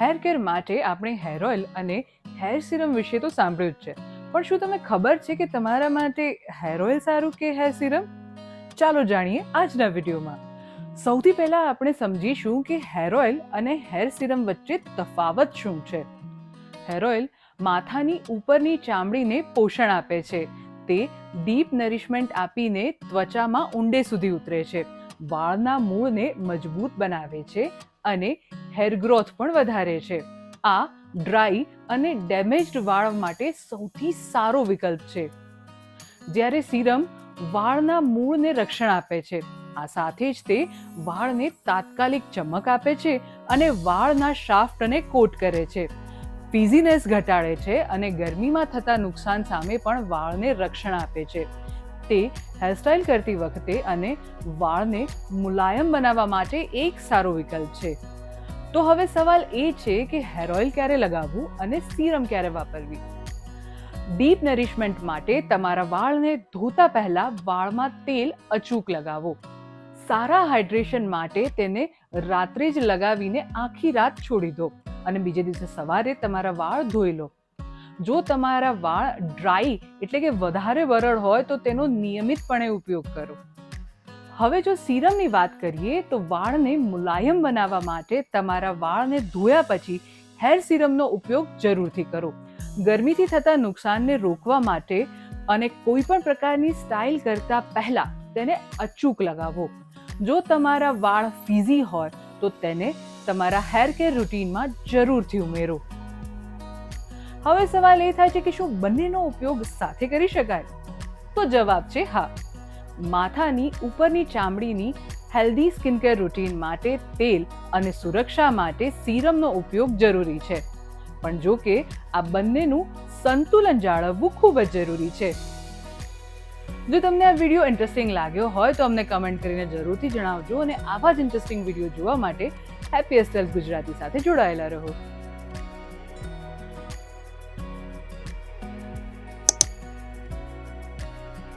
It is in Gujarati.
હેર કેર માટે આપણે હેર ઓઇલ અને હેર સિરમ વિશે તો સાંભળ્યું જ છે, પણ શું તમને ખબર છે કે તમારા માટે હેર ઓઇલ સારું કે હેર સિરમ? ચાલો જાણીએ આજના વિડીયોમાં. સૌથી પહેલા આપણે સમજીશું કે હેર ઓઇલ અને હેર સિરમ વચ્ચે તફાવત શું છે. હેર ઓઇલ માથાની ઉપરની ચામડીને પોષણ આપે છે. તે ડીપ નરિશમેન્ટ આપીને ત્વચામાં ઊંડે સુધી ઉતરે છે, વાળના મૂળને મજબૂત બનાવે છે અને હેર ગ્રોથ પણ વધારે છે. આ ડ્રાય અને ડેમેજ્ડ વાળ માટે સૌથી સારો વિકલ્પ છે. જ્યારે સિરમ વાળના મૂળને રક્ષણ આપે છે. આ સાથે જ તે વાળને તાત્કાલિક ચમક આપે છે અને વાળના શાફ્ટને કોટ કરે છે. ફ્રીઝીનેસ ઘટાડે છે અને ગરમીમાં થતા નુકસાન સામે પણ વાળને રક્ષણ આપે છે. તે હેરસ્ટાઇલ કરતી વખતે અને વાળને મુલાયમ બનાવવા માટે એક સારો વિકલ્પ છે. તો હવે સવાલ એ છે કે હેર ઓઇલ ક્યારે લગાવવું અને સિરમ ક્યારે વાપરવી. ડીપ નરિશમેન્ટ માટે તમારા વાળને ધોતા પહેલા વાળમાં તેલ અચૂક લગાવો. સારા હાઇડ્રેશન માટે તેને રાત્રે જ લગાવીને આખી રાત છોડી દો અને બીજે દિવસે સવારે તમારા વાળ ધોઈ લો. જો તમારા વાળ ડ્રાય એટલે કે વધારે બરડ હોય તો તેનો નિયમિતપણે ઉપયોગ કરો. હવે જો સિરમની વાત કરીએ તો વાળને મુલાયમ બનાવવા માટે તમારા વાળને ધોયા પછી હેર સિરમનો ઉપયોગ જરૂરથી કરો. ગરમીથી થતા નુકસાનને રોકવા માટે અને કોઈ પણ પ્રકારની સ્ટાઇલ કરતા પહેલા તેને અચૂક લગાવો. જો તમારા વાળ ફ્રીઝી હોય તો તેને તમારા હેર કેર રૂટીનમાં જરૂરથી ઉમેરો. હવે સવાલ એ થાય છે કે શું બંનેનો ઉપયોગ સાથે કરી શકાય? તો જવાબ છે હા. માથાની ઉપરની ચામડીની હેલ્ધી સ્કિન કેર રૂટીન માટે તેલ અને સુરક્ષા માટે સિરમનો ઉપયોગ જરૂરી છે, પણ જો કે આ બંનેનું સંતુલન જાળવવું ખૂબ જ જરૂરી છે. જો તમને આ વિડીયો ઇન્ટરેસ્ટિંગ લાગ્યો હોય તો અમને કમેન્ટ કરીને જરૂરથી જણાવજો અને આવા જ ઇન્ટરેસ્ટિંગ વિડીયો જોવા માટે હેપી હેરસ્ટાઇલ્સ ગુજરાતી સાથે જોડાયેલા રહો.